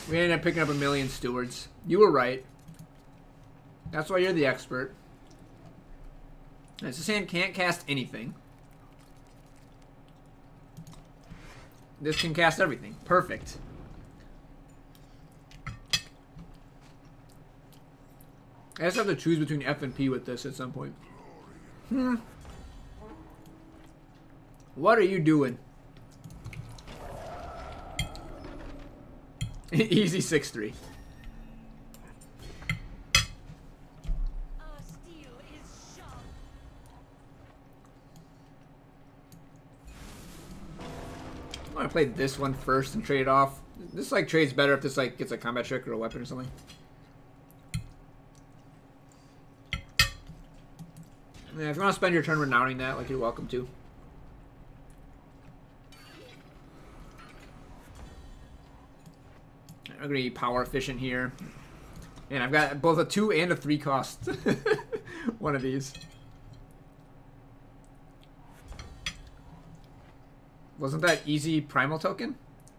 We ended up picking up 1,000,000 stewards. You were right. That's why you're the expert. This hand can't cast anything. This can cast everything. Perfect. I just have to choose between F and P with this at some point. What are you doing? Easy 6-3. I'm gonna play this one first and trade it off. This like trades better if this like gets a combat trick or a weapon or something. Yeah, if you want to spend your turn renowning that, like, you're welcome to. I'm gonna be power efficient here. And I've got both a 2 and a 3 cost. One of these. Wasn't that easy primal token?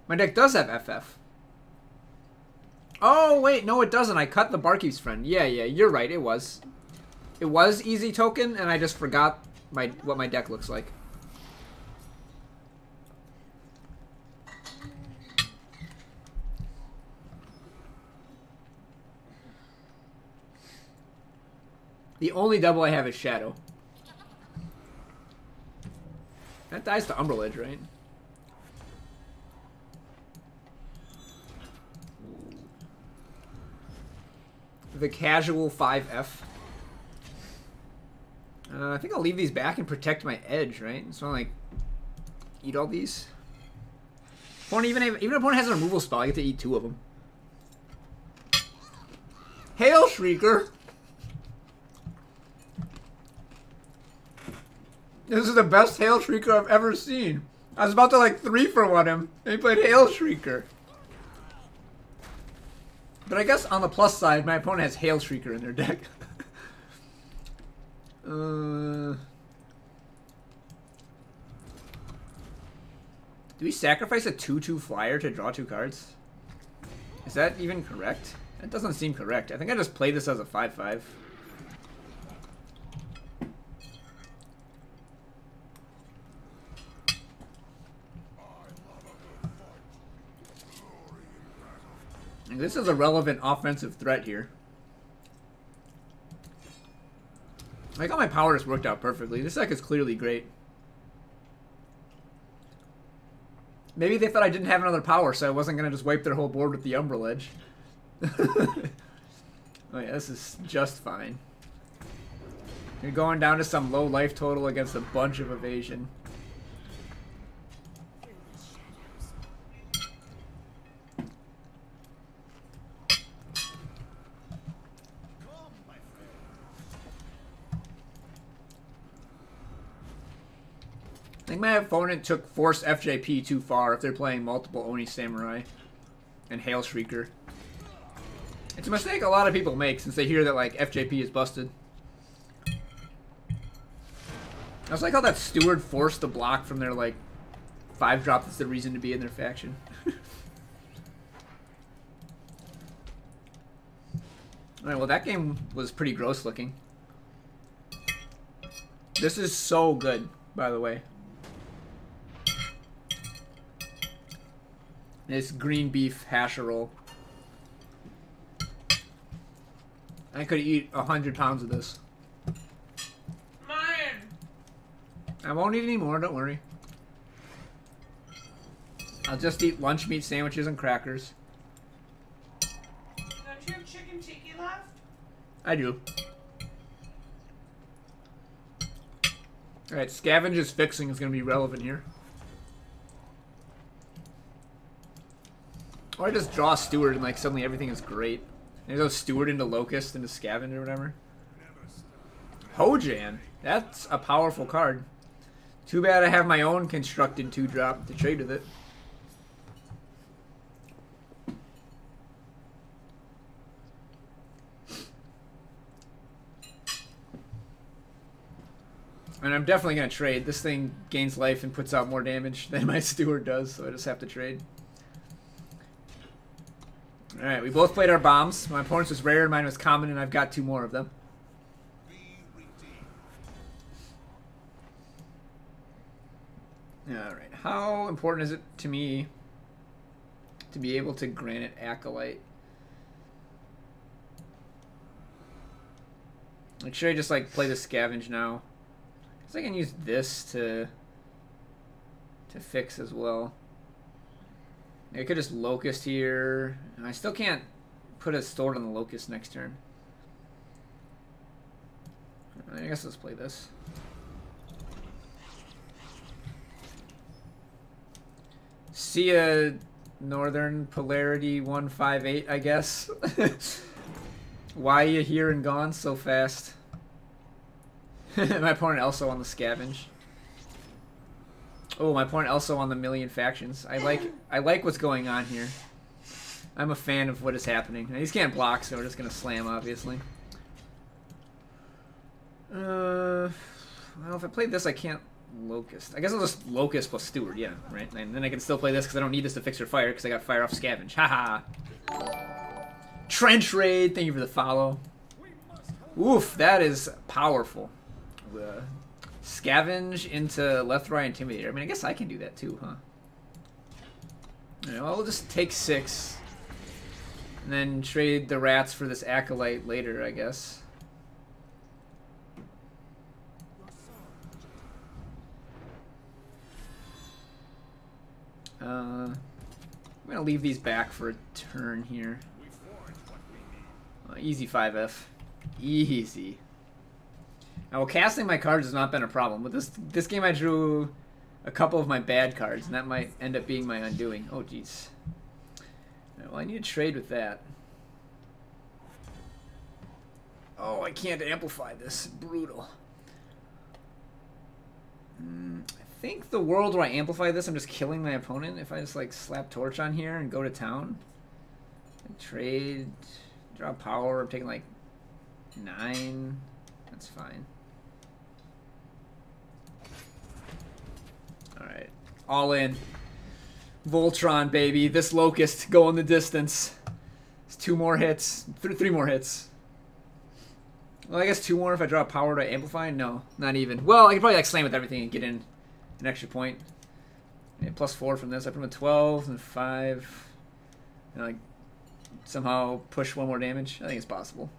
My deck does have FF. Oh, wait, no it doesn't. I cut the Barkeep's friend. Yeah, you're right, it was. It was easy token, and I just forgot what my deck looks like. The only double I have is Shadow. That dies to Umbral Edge, right? The casual 5F. I think I'll leave these back and protect my edge, right? So I like eat all these. Even if opponent has a removal spell, I get to eat 2 of them. Hail Shrieker! This is the best Hail Shrieker I've ever seen. I was about to like 3-for-1 him, and he played Hail Shrieker. But I guess on the plus side, my opponent has Hail Shrieker in their deck. Do we sacrifice a 2/2 flyer to draw 2 cards? Is that even correct? That doesn't seem correct. I think I just played this as a 5/5. And this is a relevant offensive threat here. I like how my power just worked out perfectly. This deck is clearly great. Maybe they thought I didn't have another power, so I wasn't going to just wipe their whole board with the Umbral Edge. Oh yeah, this is just fine. You're going down to some low life total against a bunch of evasion. I think my opponent took Force FJP too far if they're playing multiple Oni Samurai and Hail Shrieker. It's a mistake a lot of people make since they hear that like FJP is busted. I was like how that Steward forced the block from their like 5-drop that's the reason to be in their faction. Alright, well that game was pretty gross looking. This is so good, by the way. This green beef hash roll. I could eat 100 pounds of this. Mine. I won't eat any more, don't worry. I'll just eat lunch meat sandwiches and crackers. Don't you have chicken tiki left? I do. Alright, Scavenge's Fixing is going to be relevant here. Or I just draw a Steward and like suddenly everything is great. There's a Steward into Locust into Scavenge or whatever. Hojan. That's a powerful card. Too bad I have my own constructed 2-drop to trade with it. And I'm definitely going to trade. This thing gains life and puts out more damage than my Steward does, so I just have to trade. Alright, we both played our bombs. My opponent's was rare, mine was common, and I've got 2 more of them. Alright, how important is it to me to be able to Granite Acolyte? Like, should I just, like, play the Scavenge now? Because I can use this to fix as well. I could just Locust here. I still can't put a sword on the Locust next turn. I guess let's play this. See ya, Northern Polarity 158, I guess. Why you here and gone so fast? My opponent also on the Scavenge. Oh, my opponent also on the Million Factions. I like what's going on here. I'm a fan of what is happening. These can't block, so we're just gonna slam, obviously. Well, if I play this, I can't Locust. I guess I'll just Locust plus Steward, yeah, right? And then I can still play this because I don't need this to fix her fire because I got fire off Scavenge. Haha. Trench Raid, thank you for the follow. Oof, that is powerful. Scavenge into left, right, Intimidator. I mean, I guess I can do that too, huh? Alright, well, we'll just take 6. And then trade the rats for this Acolyte later, I guess. I'm going to leave these back for a turn here. Easy 5F. Easy. Now, well, casting my cards has not been a problem. With this game, I drew a couple of my bad cards, and that might end up being my undoing. Oh, jeez. Well, I need to trade with that. Oh, I can't amplify this. Brutal. I think the world where I amplify this, I'm just killing my opponent. If I just, like, slap Torch on here and go to town. Trade. Draw power. I'm taking, like, 9. That's fine. Alright. All in. Voltron, baby. This Locust going the distance. It's 2 more hits. 3 more hits. Well, I guess 2 more if I draw power to amplify? No, not even. Well, I could probably like slam with everything and get in an extra point. Yeah, +4 from this. I put him at 12 and 5. And like somehow push 1 more damage. I think it's possible.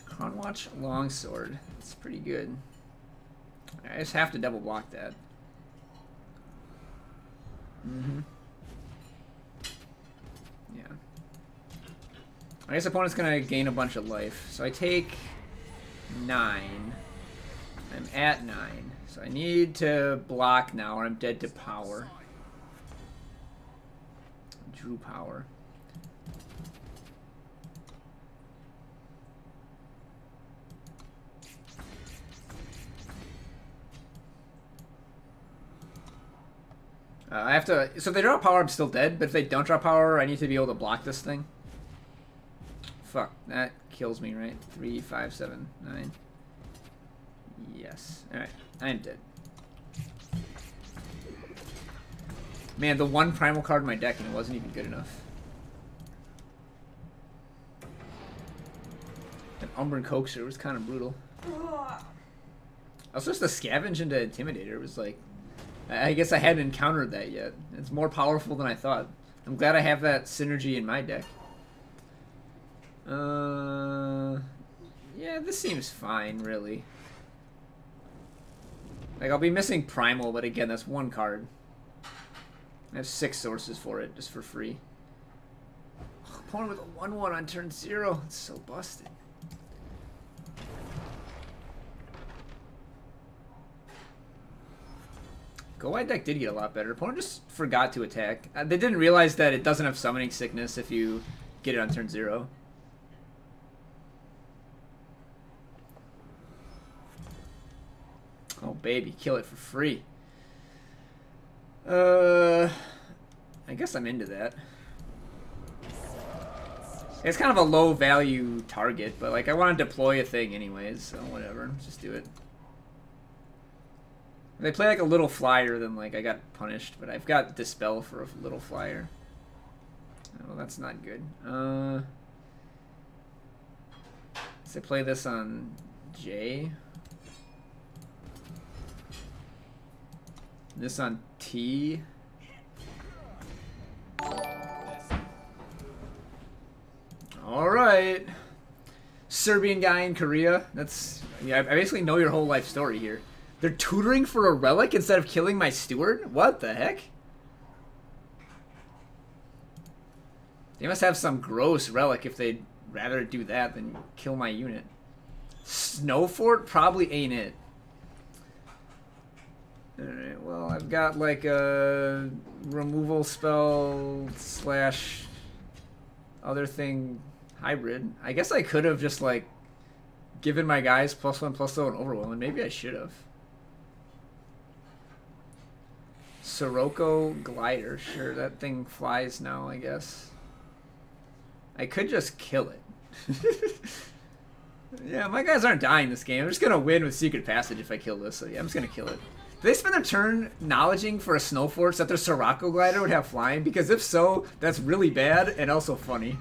Kronwatch Longsword. It's pretty good. I just have to double block that. Yeah. I guess opponent's gonna gain a bunch of life. So I take 9. I'm at 9. So I need to block now or I'm dead to power. Drew power. I have to... So if they draw power, I'm still dead. But if they don't draw power, I need to be able to block this thing. Fuck. That kills me, right? 3, 5, 7, 9. Yes. Alright. I am dead. Man, the one primal card in my deck and it wasn't even good enough. An Umbran Coaxer was kind of brutal. Also, just the Scavenge into Intimidator was like... I guess I hadn't encountered that yet. It's more powerful than I thought. I'm glad I have that synergy in my deck. Yeah, this seems fine, really. Like, I'll be missing Primal, but again, that's 1 card. I have 6 sources for it, just for free. Opponent with a 1/1 on turn 0. It's so busted. Go Wide deck did get a lot better. Opponent just forgot to attack. They didn't realize that it doesn't have Summoning Sickness if you get it on turn 0. Oh, baby. Kill it for free. I guess I'm into that. It's kind of a low value target, but like I want to deploy a thing anyways, so whatever. Let's just do it. If they play like a little flyer, then like I got punished, but I've got Dispel for a little flyer. Well, that's not good. Let's play this on J. This on T. Alright. Serbian guy in Korea. That's... yeah, I basically know your whole life story here. They're tutoring for a relic instead of killing my steward? What the heck? They must have some gross relic if they'd rather do that than kill my unit. Snow Fort probably ain't it. Alright, well, I've got like a removal spell slash other thing hybrid. I guess I could have just like given my guys +1/+0 and overwhelm, and maybe I should have. Sirocco glider, sure, that thing flies now, I guess. I could just kill it. Yeah, my guys aren't dying this game. I'm just gonna win with Secret Passage if I kill this, so yeah, I'm just gonna kill it. Do they spend their turn knowledging for a snow fort so that their Sirocco glider would have flying? Because if so, that's really bad and also funny.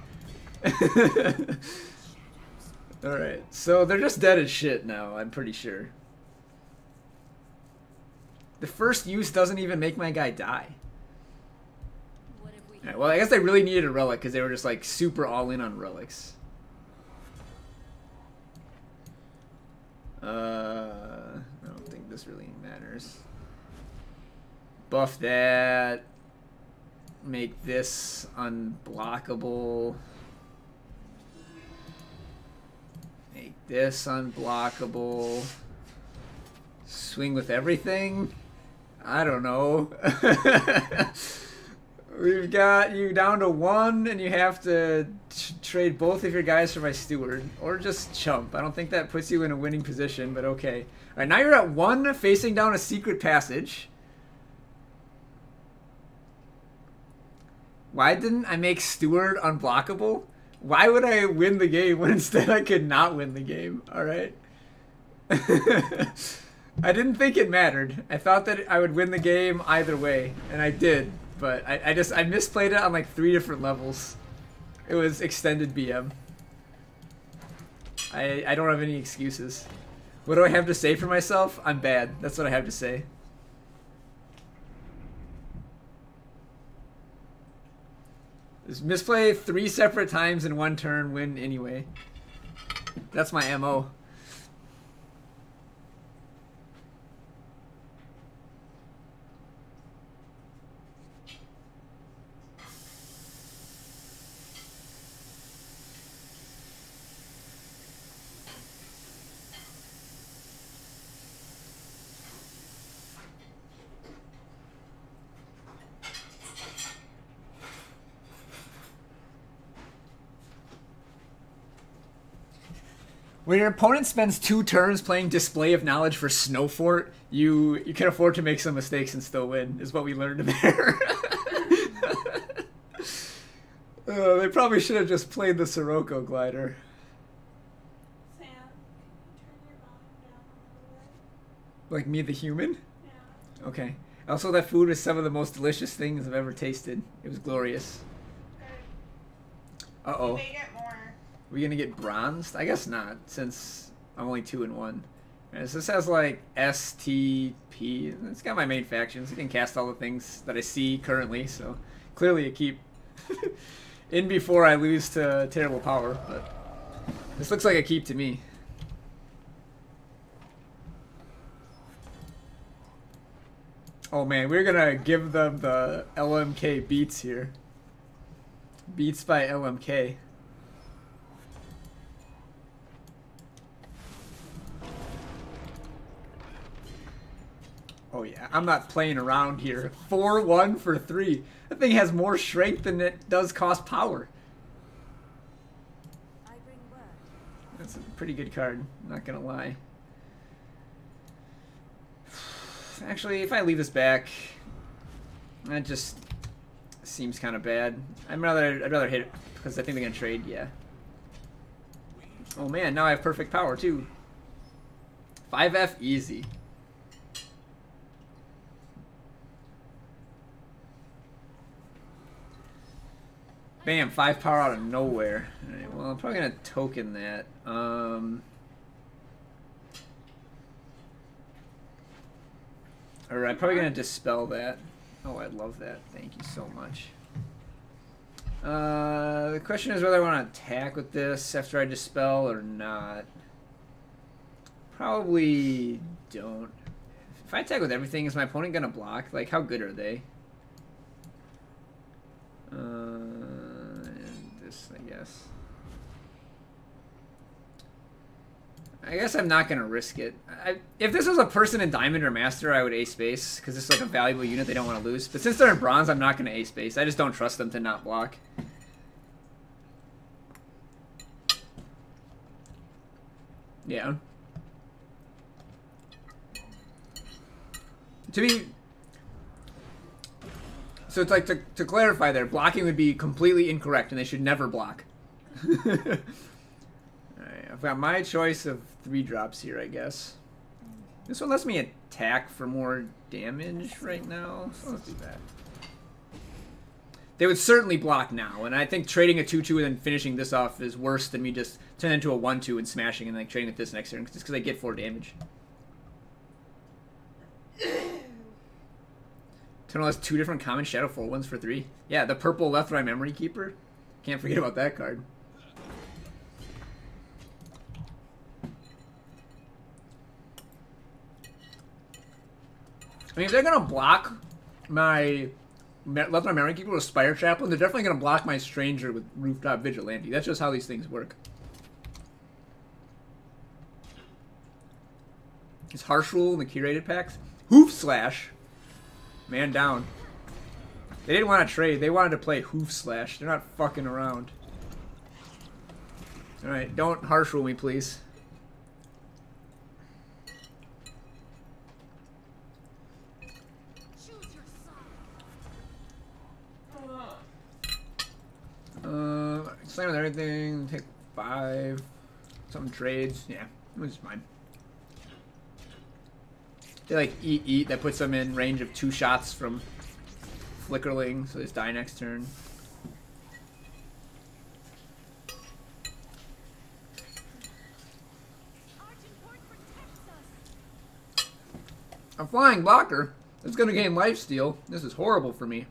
Alright, so they're just dead as shit now, I'm pretty sure. The first use doesn't even make my guy die. Alright, well, I guess they really needed a relic because they were just like super all in on relics. I don't think this really matters. Buff that. Make this unblockable. Make this unblockable. Swing with everything? I don't know. We've got you down to 1, and you have to trade both of your guys for my steward. Or just chump. I don't think that puts you in a winning position, but okay. Alright, now you're at 1, facing down a secret passage. Why didn't I make steward unblockable? Why would I win the game when instead I could not win the game? Alright. I didn't think it mattered. I thought that I would win the game either way, and I did. But I misplayed it on like 3 different levels. It was extended BM. I don't have any excuses. What do I have to say for myself? I'm bad. That's what I have to say. Just misplay 3 separate times in 1 turn, win anyway. That's my MO. When your opponent spends 2 turns playing Display of Knowledge for Snow Fort, you can afford to make some mistakes and still win, is what we learned there. They probably should have just played the Sirocco glider. Sam, can you turn your volume down a little bit? Like me the human? Yeah. Okay. Also, that food was some of the most delicious things I've ever tasted. It was glorious. Good. Uh-oh. You may get more. Are we gonna get bronzed? I guess not, since I'm only 2 and 1. Right, so this has like STP. It's got my main factions. It can cast all the things that I see currently, so clearly a keep. In before I lose to terrible power, but this looks like a keep to me. Oh man, we're gonna give them the LMK beats here. Beats by LMK. Oh yeah, I'm not playing around here. 4-1 for 3. That thing has more strength than it does cost power. That's a pretty good card, not gonna lie. Actually, if I leave this back, that just seems kind of bad. I'd rather hit it because I think they're gonna trade. Yeah. Oh man, now I have perfect power too. 5F easy. Bam, 5 power out of nowhere. Alright, well, I'm probably gonna token that. Alright, probably gonna dispel that. Oh, I love that. Thank you so much. The question is whether I want to attack with this after I dispel or not. Probably don't. If I attack with everything, is my opponent gonna block? Like, how good are they? And this, I guess. I guess I'm not gonna risk it. If this was a person in Diamond or Master, I would ace base because it's like a valuable unit they don't want to lose. But since they're in Bronze, I'm not gonna ace base. I just don't trust them to not block. Yeah. So it's like to clarify there, blocking would be completely incorrect and they should never block. Alright, I've got my choice of 3 drops here, I guess. This one lets me attack for more damage right now, so let's do that. They would certainly block now, and I think trading a 2-2 and then finishing this off is worse than me just turning into a 1-2 and smashing and like trading with this next turn, just because I get 4 damage. Tunnel has 2 different common Shadow 4/1s for 3. Yeah, the purple left right memory keeper. Can't forget about that card. I mean, if they're gonna block my left right memory keeper with Spire Chaplain, they're definitely gonna block my Stranger with Rooftop Vigilante. That's just how these things work. Is Harsh Rule in the curated packs? Hoof Slash. Man down. They didn't want to trade. They wanted to play Hoof Slash. They're not fucking around. Alright, don't Harsh Rule me, please. Slam with everything. Take 5. Some trades. Yeah, it was fine. They like eat. That puts them in range of 2 shots from Flickerling, so they just die next turn. I'm flying blocker. It's gonna gain lifesteal. This is horrible for me.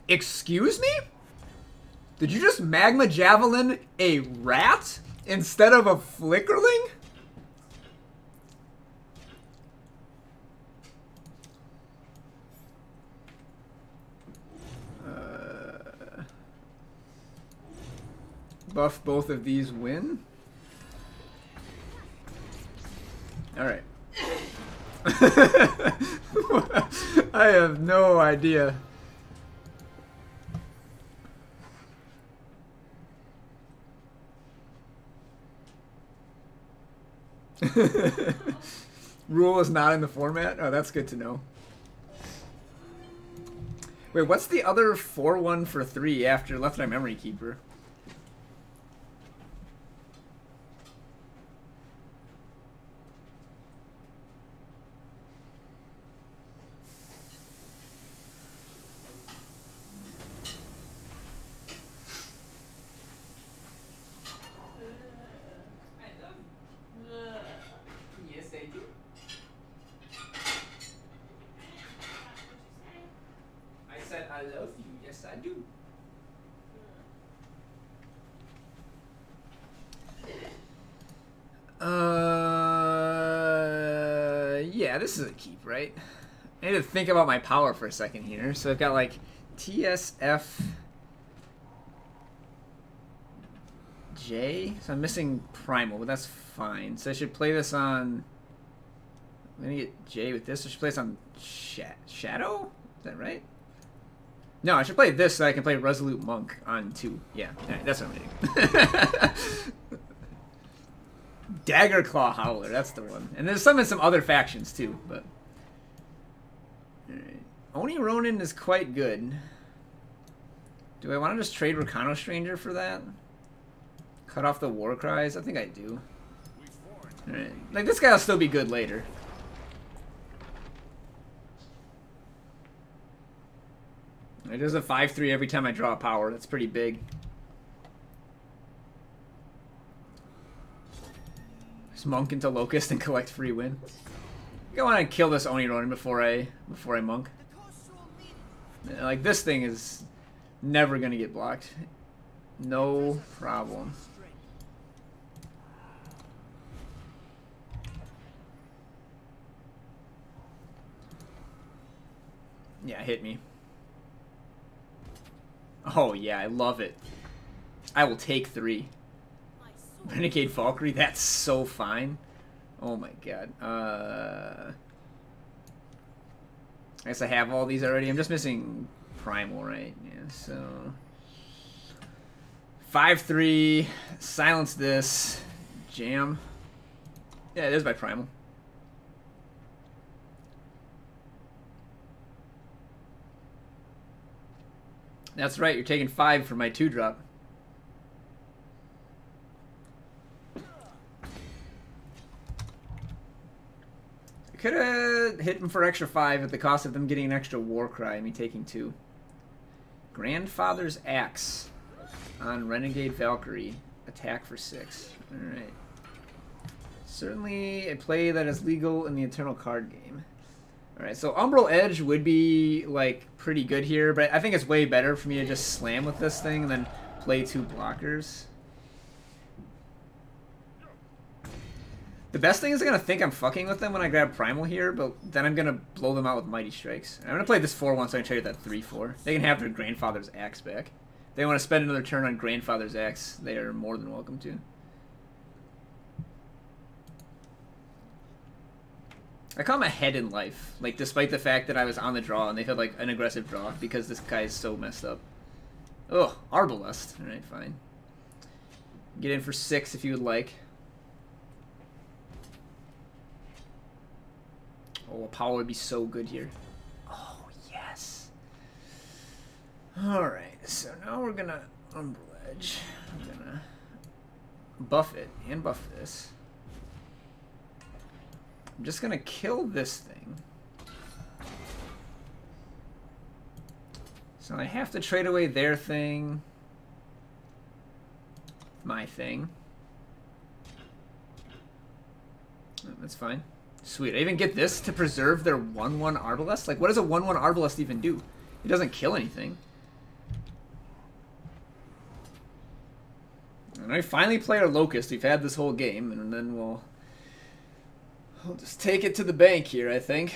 Excuse me? Did you just Magma Javelin a rat instead of a Flickerling? Buff both of these win? Alright. I have no idea. Rule is not in the format? Oh, that's good to know. Wait, what's the other 4/1 for 3 after Left Eye Memory Keeper? I love you. Yes, I do. Yeah, this is a keep, right? I need to think about my power for a second here. So I've got like TSF J. So I'm missing Primal, but that's fine. So I should play this on. I'm gonna get J with this. I should play this on Shadow. Is that right? No, I should play this so I can play Resolute Monk on 2. Yeah, that's what I'm doing. Dagger Claw Howler, that's the one. And there's some in some other factions too, but... Alright. Oni Ronin is quite good. Do I want to just trade Rakano Stranger for that? Cut off the War Cries? I think I do. Alright. Like, this guy will still be good later. It is a 5-3 every time I draw a power. That's pretty big. Just monk into Locust and collect free win. I think I want to kill this Oni Ronin before I monk. Like, this thing is never gonna get blocked. No problem. Yeah, hit me. Oh yeah, I love it. I will take 3. Renegade Valkyrie, that's so fine. Oh my god. I guess I have all these already. I'm just missing Primal, right? Yeah, so 5-3, silence this, jam. Yeah, it is by Primal. That's right, you're taking 5 for my 2-drop. I could have hit him for extra 5 at the cost of them getting an extra War Cry and me taking 2. Grandfather's Axe on Renegade Valkyrie. Attack for 6. Alright. Certainly a play that is legal in the Eternal card game. Alright, so Umbral Edge would be, like, pretty good here, but I think it's way better for me to just slam with this thing and then play 2 blockers. The best thing is they're going to think I'm fucking with them when I grab Primal here, but then I'm going to blow them out with Mighty Strikes. I'm going to play this 4-1 so I can trade that 3-4. They can have their Grandfather's Axe back. If they want to spend another turn on Grandfather's Axe, they are more than welcome to. I caught him ahead in life, like, despite the fact that I was on the draw and they've had, like, an aggressive draw because this guy is so messed up. Oh, Arbalest. Alright, fine. Get in for 6 if you would like. Oh, a power would be so good here. Oh, yes. Alright, so now we're gonna Umbral Edge. I'm gonna buff it and buff this. I'm just gonna kill this thing. So I have to trade away their thing. My thing. Oh, that's fine. Sweet. I even get this to preserve their 1-1 Arbalest? Like, what does a 1-1 Arbalest even do? It doesn't kill anything. And I finally play our Locust. We've had this whole game, and then we'll just take it to the bank here, I think.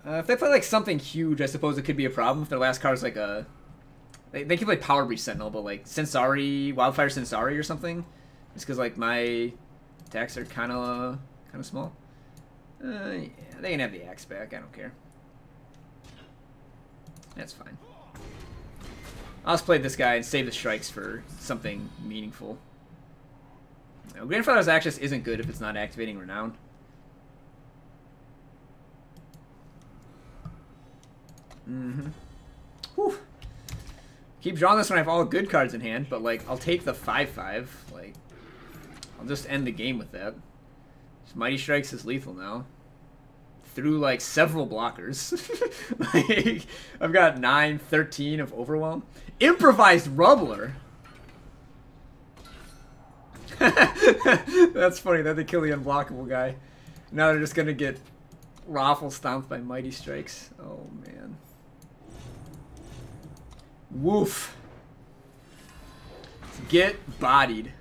If they play, like, something huge, I suppose it could be a problem. If their last card is, like, a... They can play Power Breach Sentinel, but, like, Sensari, Wildfire Sensari or something. Just because, like, my attacks are kind of small. Yeah, they can have the axe back. I don't care. That's fine. I'll just play this guy and save the strikes for something meaningful. No, Grandfather's Axe just isn't good if it's not activating Renown. Whew. Keep drawing this when I have all good cards in hand, but, like, I'll take the 5-5. Like, I'll just end the game with that. Just Mighty Strikes is lethal now. Through, like, several blockers. Like, I've got 9-13 of Overwhelm. Improvised Rubbler! That's funny that they kill the unblockable guy. Now they're just gonna get raffle stomped by Mighty Strikes. Oh, man. Woof. Get bodied.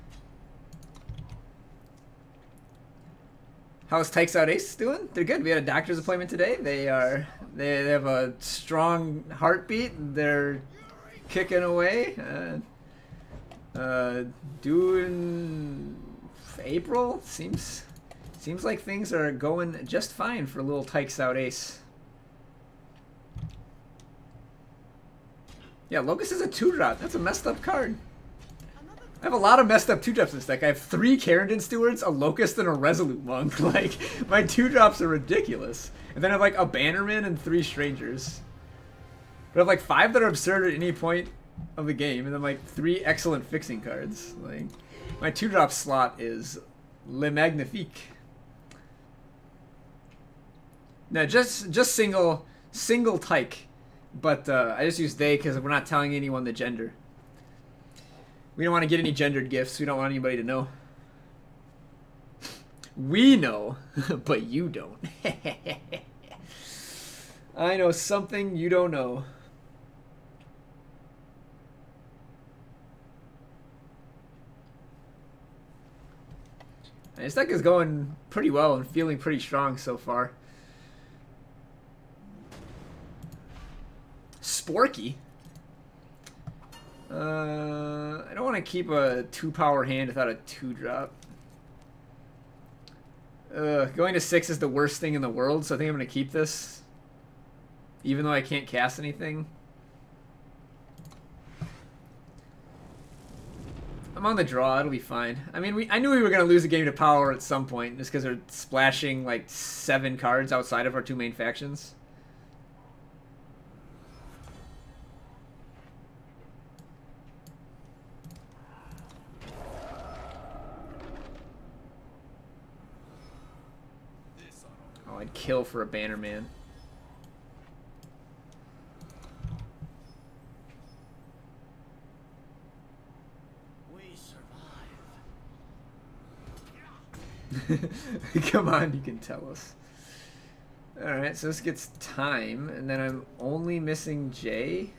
How's Tykes Out Ace doing? They're good. We had a doctor's appointment today. They have a strong heartbeat. They're kicking away. Doing April seems like things are going just fine for little Tykes Out Ace. Yeah, Locust is a 2-drop. That's a messed up card. I have a lot of messed up 2-drops in this deck. I have 3 Carrington Stewards, a Locust, and a Resolute Monk. Like, my 2-drops are ridiculous. And then I have, like, a Bannerman and 3 Strangers. But I have, like, 5 that are absurd at any point of the game, and then, like, 3 excellent fixing cards. Like, my 2-drop slot is Le Magnifique. No, just single Tyke But I just use they because we're not telling anyone the gender. We don't want to get any gendered gifts. We don't want anybody to know. We know, but you don't. I know something you don't know. This deck is going pretty well and feeling pretty strong so far. Sporky. I don't want to keep a 2-power hand without a 2-drop. Going to 6 is the worst thing in the world, so I think I'm going to keep this. Even though I can't cast anything. I'm on the draw, it'll be fine. I mean, I knew we were going to lose a game to power at some point, just because they're splashing like 7 cards outside of our 2 main factions. Oh, I'd kill for a Bannerman. Come on, you can tell us. Alright, so this gets time, and then I'm only missing J.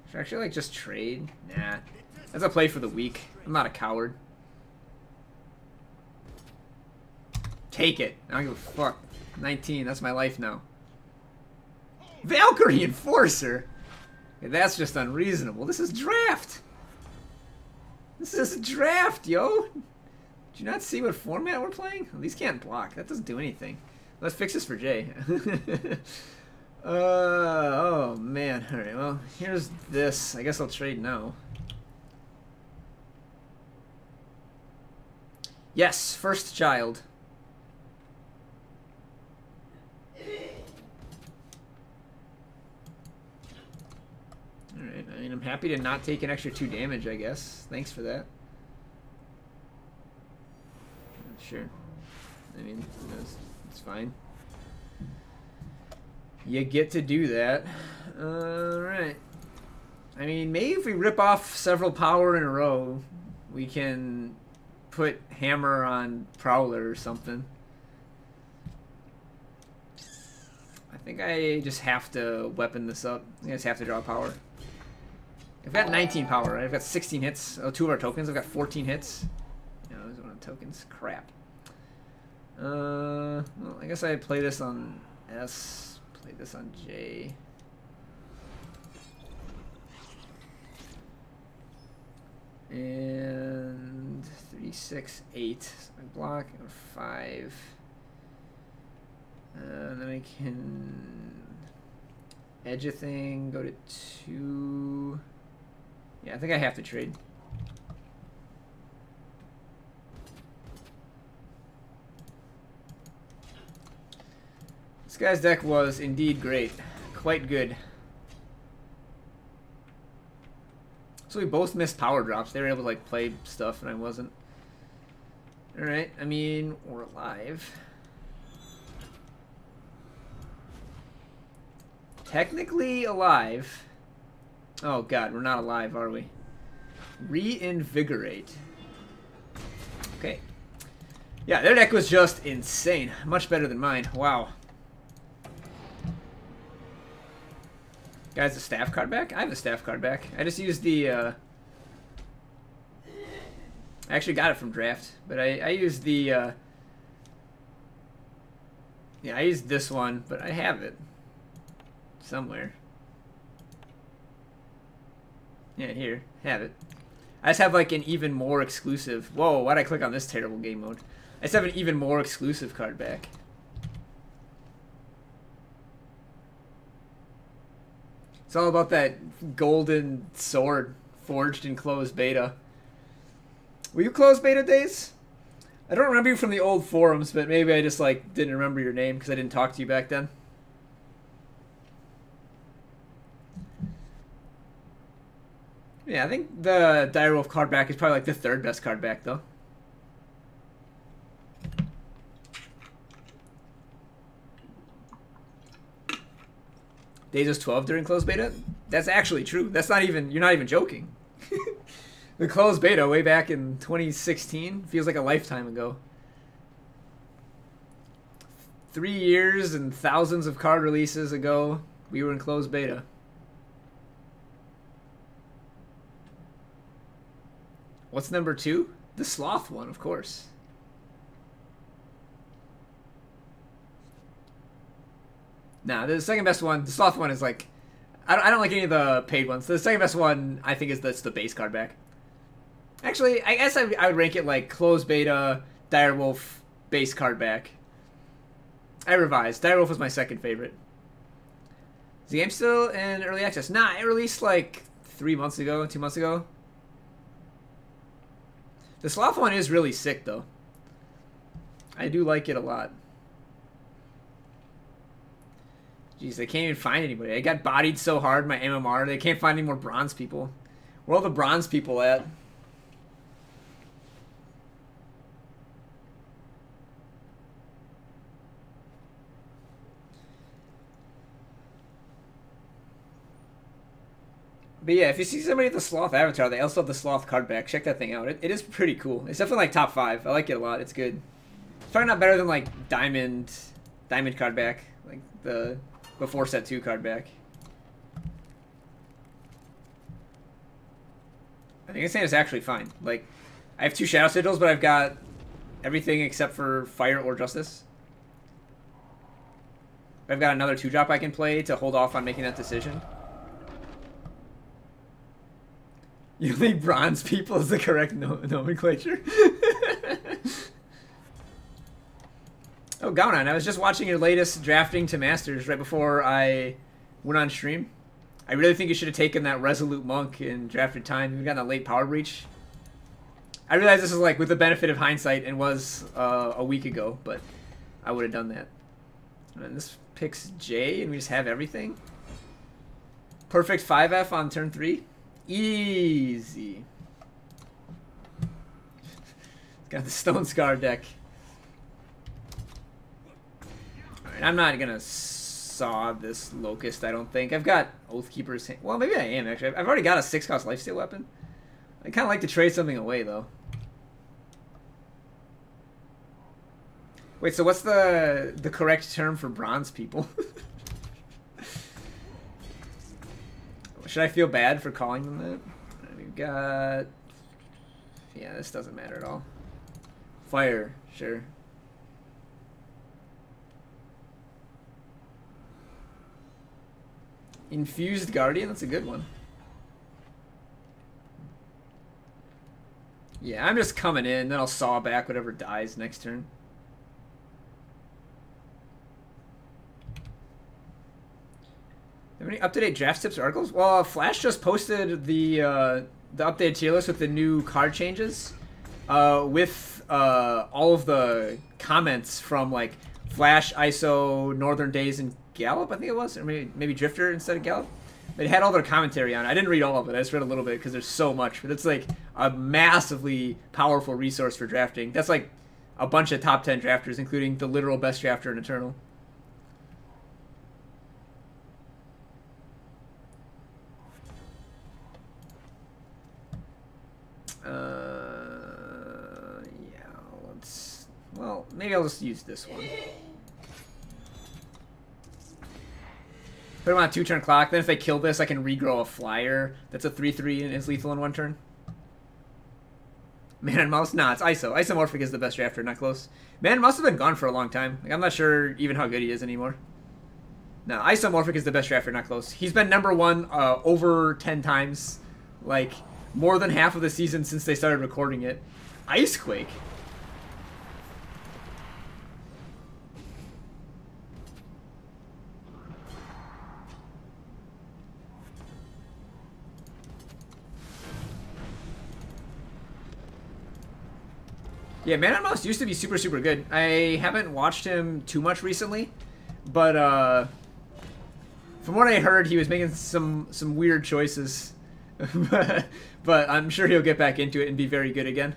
Should I actually like just trade? Nah. That's a play for the weak. I'm not a coward. Take it. I don't give a fuck. 19, that's my life now. Valkyrie Enforcer! Okay, that's just unreasonable. This is draft! This is draft, yo! Did you not see what format we're playing? Well, these can't block. That doesn't do anything. Let's fix this for Jay. Oh, man. Alright, well, here's this. I guess I'll trade now. Yes, first child. Alright, I mean, I'm happy to not take an extra 2 damage, I guess. Thanks for that. Sure. I mean, it's fine. You get to do that. Alright. I mean, maybe if we rip off several power in a row, we can put hammer on Prowler or something. I think I just have to weapon this up. I think I just have to draw power. I've got 19 power, right? I've got 16 hits. Oh, 2 of our tokens. I've got 14 hits. No, those are one of the tokens. Crap. Well, I guess I play this on S. Play this on J. And 3, 6, 8. So I block 5. And then I can edge a thing, go to 2. Yeah, I think I have to trade. This guy's deck was indeed great. Quite good. So we both missed power drops. They were able to like play stuff and I wasn't. Alright, I mean, we're alive. Technically alive. Oh god, we're not alive, are we? Reinvigorate. Okay. Yeah, their deck was just insane. Much better than mine. Wow. Guys, the staff card back? I have the staff card back. I just used the, I actually got it from draft, but I used the, yeah, I used this one, but I have it. Somewhere. Yeah, here. Have it. I just have like an even more exclusive... Whoa, why'd I click on this terrible game mode? I just have an even more exclusive card back. It's all about that golden sword forged in closed beta. Were you closed beta days? I don't remember you from the old forums, but maybe I just like didn't remember your name because I didn't talk to you back then. Yeah, I think the Direwolf card back is probably like the 3rd best card back, though. Days 12 during closed beta? That's actually true. That's not even, you're not even joking. The closed beta way back in 2016 feels like a lifetime ago. 3 years and thousands of card releases ago, we were in closed beta. What's number 2? The Sloth one, of course. Nah, the second best one, the Sloth one is like, I don't like any of the paid ones. The second best one, I think, is the base card back. Actually, I guess I would rank it like closed beta, Direwolf, base card back. I revised. Direwolf was my second favorite. Is the game still in early access? Nah, it released like 3 months ago, 2 months ago. The Sloth one is really sick, though. I do like it a lot. Jeez, they can't even find anybody. I got bodied so hard in my MMR, they can't find any more bronze people. Where are all the bronze people at? But yeah, if you see somebody with the Sloth avatar, they also have the Sloth card back. Check that thing out. It is pretty cool. It's definitely like top 5. I like it a lot. It's good. It's probably not better than like Diamond card back, like the before set 2 card back. I think it's actually fine. Like, I have 2 Shadow Sigils, but I've got everything except for Fire or Justice. I've got another 2-drop I can play to hold off on making that decision. You think bronze people is the correct nomenclature? Oh, Gaunan, I was just watching your latest drafting to Masters right before I went on stream. I really think you should have taken that Resolute Monk and drafted time. You got a late Power Breach. I realize this is like with the benefit of hindsight and was a week ago, but I would have done that. And this picks J and we just have everything. Perfect 5F on turn 3. Easy. Got the Stone Scar deck. Alright, I'm not gonna saw this Locust, I don't think. I've got Oathkeeper's... Well, maybe I am, actually. I've already got a 6-cost lifesteal weapon. I kind of like to trade something away, though. Wait, so what's the correct term for bronze people? Should I feel bad for calling them that? We've got... Yeah, this doesn't matter at all. Fire, sure. Infused Guardian, that's a good one. Yeah, I'm just coming in, then I'll saw back whatever dies next turn. Have any up-to-date draft tips or articles? Well, Flash just posted the updated tier list with the new card changes, with all of the comments from like Flash, ISO, Northern Days, and Gallop. I think it was, or maybe Drifter instead of Gallop. But it had all their commentary on it. I didn't read all of it. I just read a little bit because there's so much. But it's like a massively powerful resource for drafting. That's like a bunch of top 10 drafters, including the literal best drafter in Eternal. Yeah, let's... Well, maybe I'll just use this one. Put him on a 2-turn clock. Then if they kill this, I can regrow a flyer. That's a 3/3 and is lethal in 1 turn. Man and Mouse? Nah, it's ISO. Isomorphic is the best drafter, not close. Man and Mouse has been gone for a long time. Like, I'm not sure even how good he is anymore. No, Isomorphic is the best drafter, not close. He's been #1 over 10 times. Like, more than half of the season since they started recording it. Icequake? Yeah, Man on Mouse used to be super, super good. I haven't watched him too much recently, but from what I heard, he was making some weird choices. But I'm sure he'll get back into it and be very good again.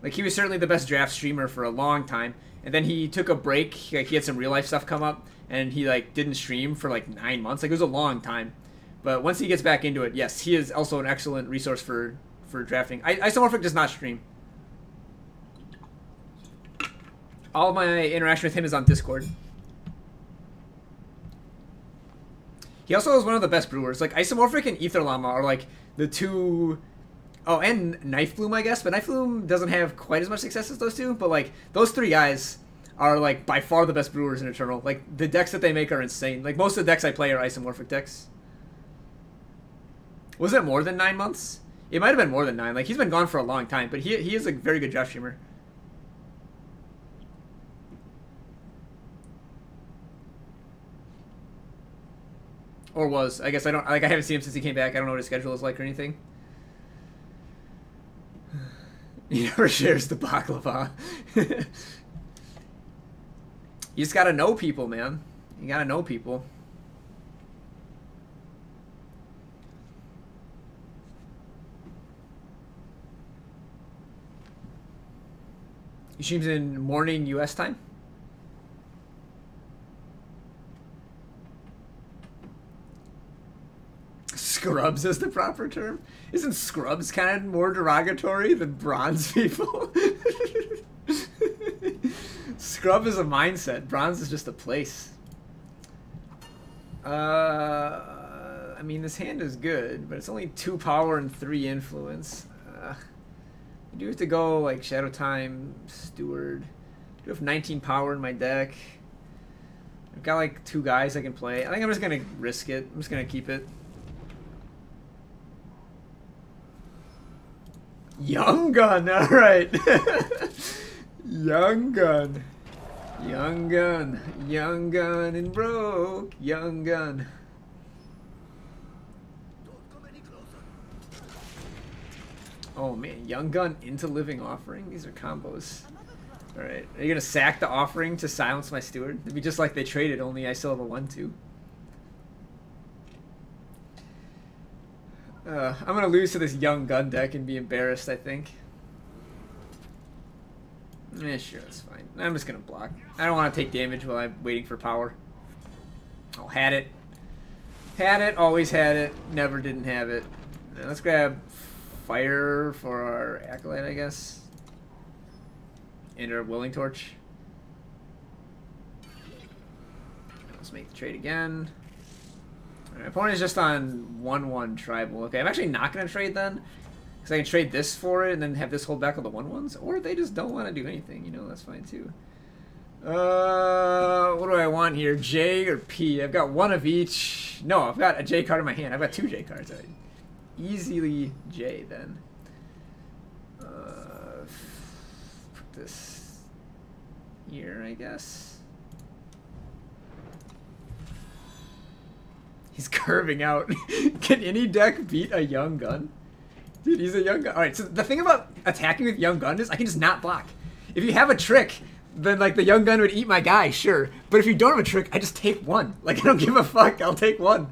Like, he was certainly the best draft streamer for a long time. And then he took a break. Like, he had some real life stuff come up. And he, like, didn't stream for, like, 9 months. Like, it was a long time. But once he gets back into it, yes, he is also an excellent resource for drafting. Isomorphic does not stream. All of my interaction with him is on Discord. He also is one of the best brewers. Like, Isomorphic and Ether Llama are, like, the two... Oh, and Knife Bloom, I guess. But Knife Bloom doesn't have quite as much success as those two. But, like, those three guys are, like, by far the best brewers in Eternal. Like, the decks that they make are insane. Like, most of the decks I play are Isomorphic decks. Was it more than 9 months? It might have been more than 9. Like, he's been gone for a long time. But he is a very good draft streamer. Or was. I guess I don't... Like, I haven't seen him since he came back. I don't know what his schedule is like or anything. He never shares the baklava. You just gotta know people, man. You gotta know people. He streams in morning US time? Scrubs is the proper term? Isn't scrubs kind of more derogatory than bronze people? Scrub is a mindset. Bronze is just a place. I mean, this hand is good, but it's only 2 power and 3 influence. I do have to go, like, Shadow Time, Steward. I do have 19 power in my deck. I've got, like, 2 guys I can play. I think I'm just going to risk it. I'm just going to keep it. Young Gun, alright. Young Gun. Young Gun. Young Gun and broke. Young Gun. Oh man, Young Gun into Living Offering? These are combos. Alright, are you gonna sack the offering to silence my steward? It'd be just like they traded, only I still have a 1-2. I'm gonna lose to this Young Gun deck and be embarrassed, I think. Eh, sure, that's fine. I'm just gonna block. I don't want to take damage while I'm waiting for power. Oh, had it. Had it, always had it, never didn't have it. Now let's grab Fire for our Acolyte, I guess. And our Willing Torch. Let's make the trade again. My opponent is just on 1-1 tribal. Okay, I'm actually not going to trade then. Because I can trade this for it and then have this hold back on the 1-1s. Or they just don't want to do anything, you know, that's fine too. What do I want here? J or P? I've got one of each. No, I've got a J card in my hand. I've got 2 J cards. Easily J then. Put this here, I guess. He's curving out. Can any deck beat a Young Gun? Dude, he's a Young Gun. Alright, so the thing about attacking with Young Gun is I can just not block. If you have a trick, then like the Young Gun would eat my guy, sure. But if you don't have a trick, I just take 1. Like, I don't give a fuck. I'll take 1.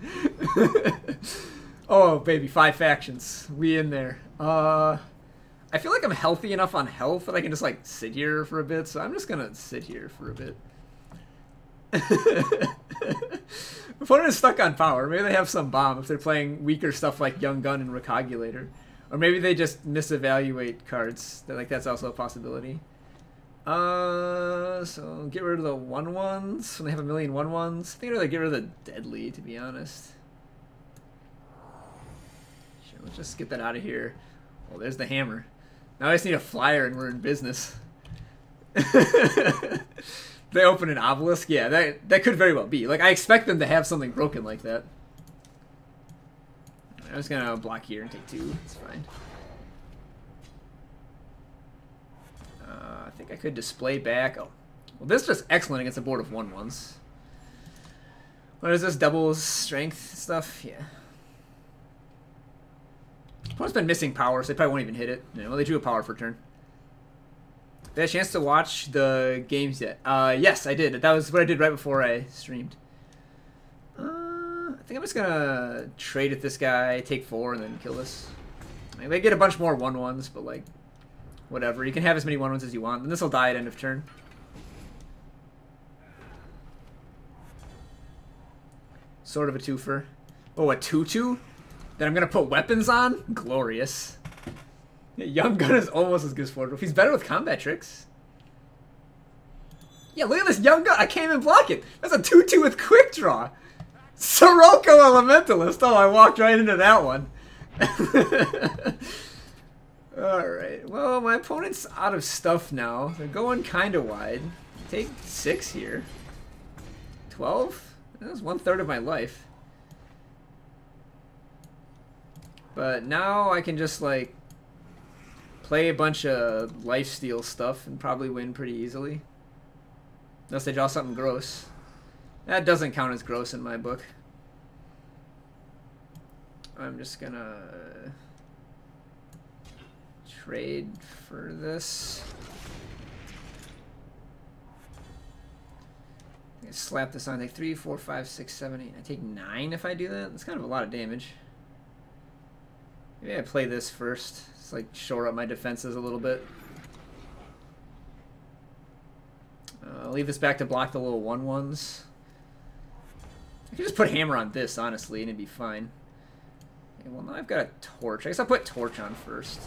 Oh, baby, 5 factions. We in there. I feel like I'm healthy enough on health that I can just like sit here for a bit. So I'm just gonna sit here for a bit. Opponent is stuck on power. Maybe they have some bomb if they're playing weaker stuff like Young Gun and Recogulator. Or maybe they just misevaluate cards. Like, that's also a possibility. So get rid of the 1-1s when they have a million 1-1s. I think I'd rather get rid of the Deadly, to be honest. Sure, let's just get that out of here. Well, there's the hammer. Now I just need a flyer and we're in business. They open an obelisk? Yeah, that could very well be. Like, I expect them to have something broken like that. I'm just gonna block here and take 2. It's fine. I think I could display back. Oh, well, this is just excellent against a board of 1-1s. What is this? Doubles strength stuff? Yeah. Opponent's been missing power, so they probably won't even hit it. Yeah, well, they drew a power for turn. Did I have a chance to watch the games yet? Yes, I did. That was what I did right before I streamed. I think I'm just gonna trade with this guy, take 4, and then kill this. Maybe I get a bunch more 1-1s, but like whatever. You can have as many 1/1s as you want. Then this will die at end of turn. Sort of a twofer. Oh, a 2/2? That I'm going to put weapons on? Glorious. Yeah, Young Gun is almost as good as Forge. He's better with combat tricks. Yeah, look at this Young Gun. I can't even block it. That's a 2/2 with quick draw. Sirocco Elementalist. Oh, I walked right into that one. Alright. Well, my opponent's out of stuff now. They're going kind of wide. Take 6 here. 12? That's 1/3 of my life. But now I can just, like, play a bunch of lifesteal stuff and probably win pretty easily. Unless they draw something gross. That doesn't count as gross in my book. I'm just gonna trade for this. I slap this on. I take 3, 4, 5, 6, 7, 8. I take 9 if I do that. That's kind of a lot of damage. Maybe I play this first. It's like shore up my defenses a little bit. I'll leave this back to block the little 1/1s. I could just put hammer on this, honestly, and it'd be fine. Okay, well, now I've got a torch. I guess I'll put torch on first.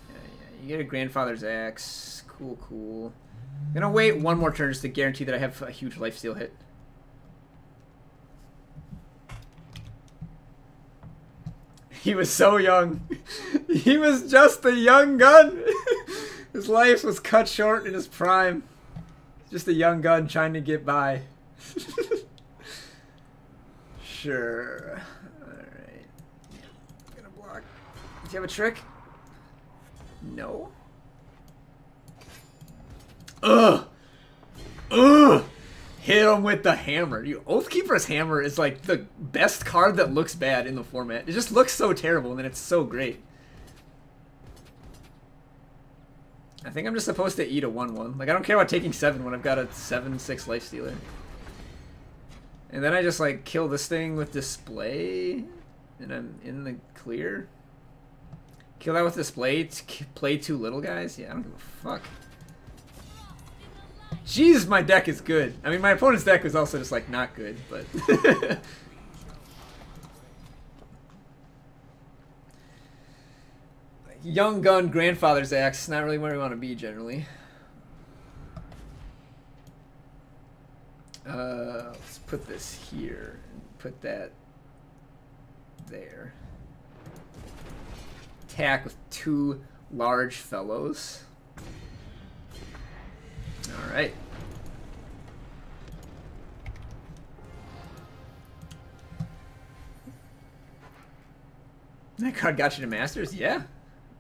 Yeah, you get a grandfather's axe. Cool, cool. I'm gonna wait one more turn just to guarantee that I have a huge lifesteal hit. He was so young. He was just a young gun. His life was cut short in his prime. Just a young gun trying to get by. Sure. Alright. Gonna block. Do you have a trick? No. Ugh! Ugh! Hit him with the hammer. Oathkeeper's Hammer is like the best card that looks bad in the format. It just looks so terrible and then it's so great. I think I'm just supposed to eat a 1/1. Like, I don't care about taking 7 when I've got a 7/6 lifestealer. And then I just, like, kill this thing with Display, and I'm in the clear. Kill that with Display, play 2 little guys? Yeah, I don't give a fuck. Jeez, my deck is good. I mean, my opponent's deck was also just, like, not good, but... Young gun, grandfather's axe, not really where we want to be generally. Let's put this here and put that there. Attack with 2 large fellows. Alright. That card got you to Masters? Yeah.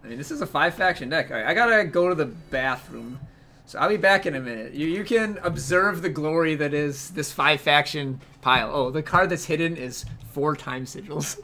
I mean, this is a 5-faction deck. Alright, I gotta go to the bathroom. So I'll be back in a minute. You can observe the glory that is this 5-faction pile. Oh, the card that's hidden is 4 time sigils.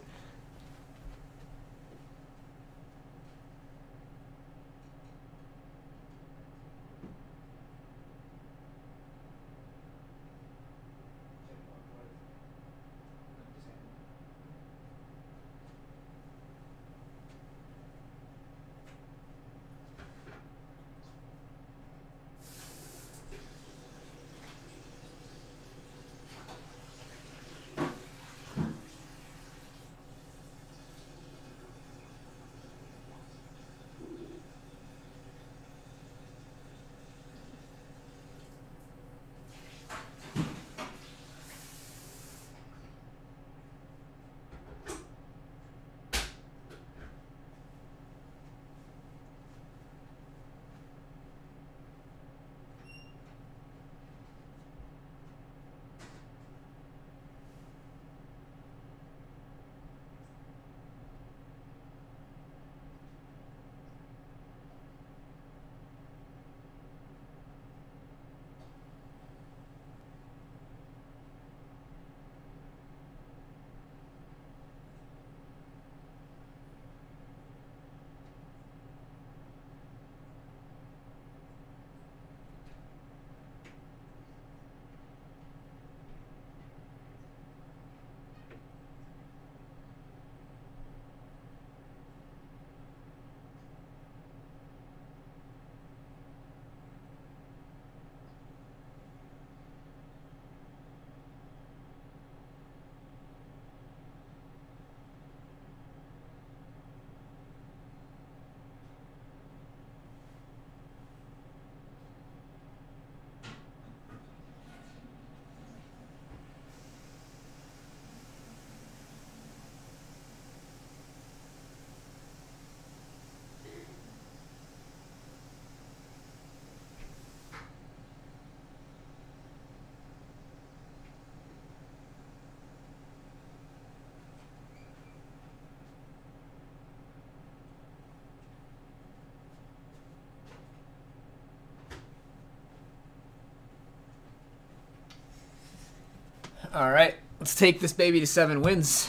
Alright, let's take this baby to 7 wins.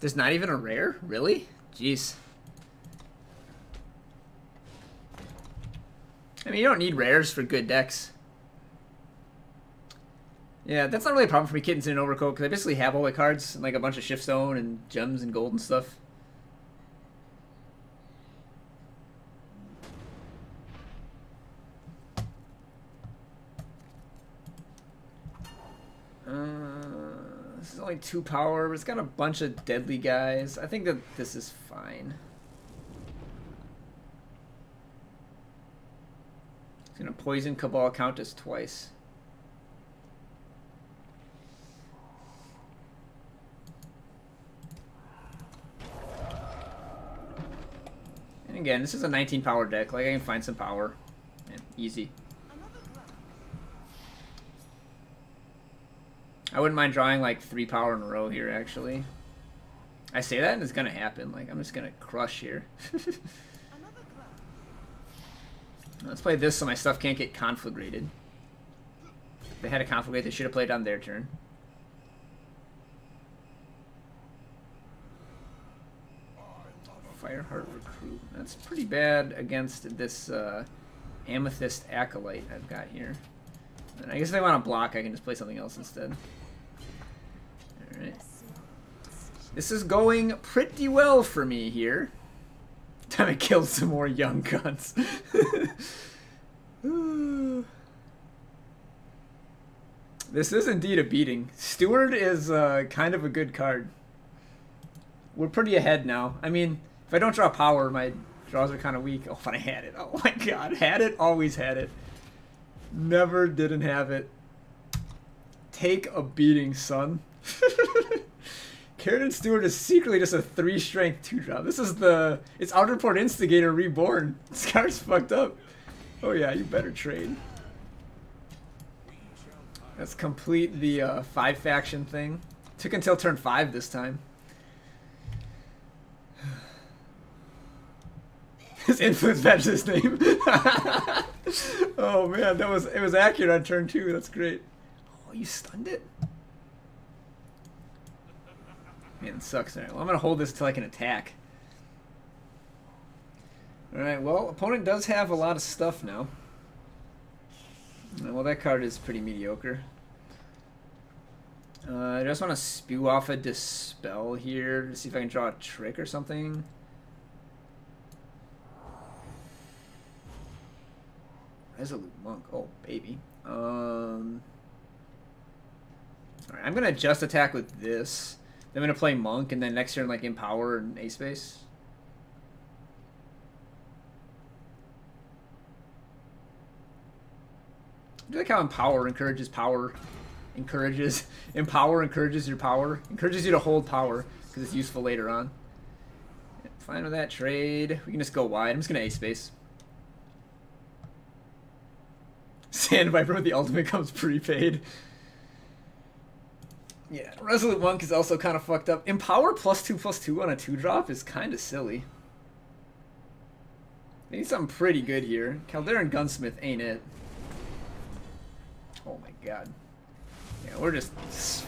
There's not even a rare? Really? Jeez. I mean, you don't need rares for good decks. Yeah, that's not really a problem for me, Kittens in an Overcoat, because I basically have all the cards, and like a bunch of Shiftstone and gems and gold and stuff. This is only 2 power, but it's got a bunch of deadly guys. I think that this is fine. It's gonna poison Cabal Countess twice. And again, this is a 19 power deck. Like, I can find some power. Man, easy. I wouldn't mind drawing like 3 power in a row here, actually. I say that and it's gonna happen. Like, I'm just gonna crush here. Let's play this so my stuff can't get conflagrated. If they had a conflagrate, they should have played on their turn. Fireheart Recruit. That's pretty bad against this Amethyst Acolyte I've got here. And I guess if they want to block, I can just play something else instead. Alright. This is going pretty well for me here. Time to kill some more young guns. This is indeed a beating. Steward is kind of a good card. We're pretty ahead now. I mean, if I don't draw power, my draws are kind of weak. Oh, but I had it. Oh my god. Had it, always had it. Never didn't have it. Take a beating, son. Carradine Steward is secretly just a 3 strength 2-drop. This is the... It's Outerport Instigator reborn. This card's fucked up. Oh yeah, you better trade. Let's complete the 5 faction thing. Took until turn 5 this time. His influence matches his name. Oh man, it was accurate on turn 2. That's great. Oh, you stunned it? Man, it sucks. Alright, well, I'm gonna hold this until I can attack. Alright, well, opponent does have a lot of stuff now. Well, that card is pretty mediocre. I just want to spew off a Dispel here to see if I can draw a trick or something. Resolute Monk. Oh, baby. Alright, I'm going to just attack with this. Then I'm going to play Monk, and then next turn, like, Empower and A-Space. I do like how Empower encourages power. Empower encourages your power. Encourages you to hold power, because it's useful later on. Yeah, fine with that trade. We can just go wide. I'm just going to A-Space. Sand Viper with the ultimate comes prepaid. Yeah, Resolute Monk is also kind of fucked up. Empower +2/+2 on a 2-drop is kind of silly. They need something pretty good here. Calderon Gunsmith ain't it. Oh my god. Yeah, we're just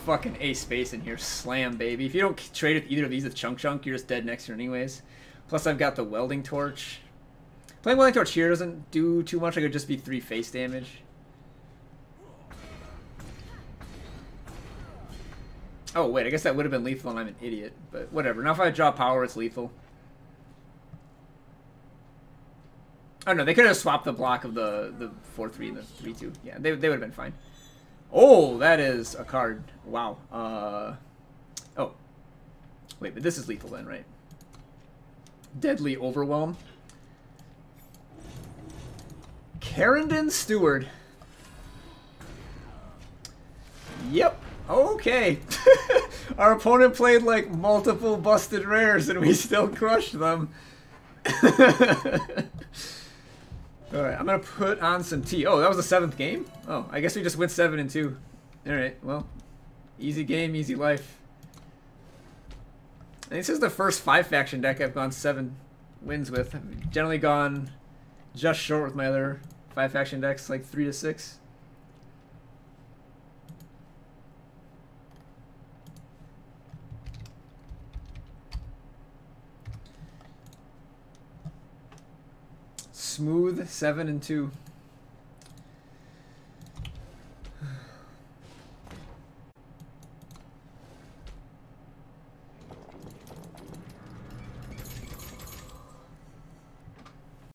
fucking A-Space in here. Slam, baby. If you don't trade with either of these with Chunk Chunk, you're just dead next turn anyways. Plus I've got the Welding Torch. Playing Welding Torch here doesn't do too much. I could just be 3 face damage. Oh, wait. I guess that would have been lethal and I'm an idiot. But whatever. Now if I draw power, it's lethal. Oh, no. They could have swapped the block of the 4-3 and the 3-2. Yeah, they would have been fine. Oh, that is a card. Wow. Oh. Wait, but this is lethal then, right? Deadly Overwhelm. Carradine Steward. Yep. Okay. Our opponent played like multiple busted rares and we still crushed them. Alright, I'm going to put on some tea. Oh, that was the 7th game? Oh, I guess we just went 7-2. Alright, well. Easy game, easy life. And this is the first 5-faction deck I've gone 7 wins with. I've generally gone just short with my other 5-faction decks, like 3-6. smooth 7-2.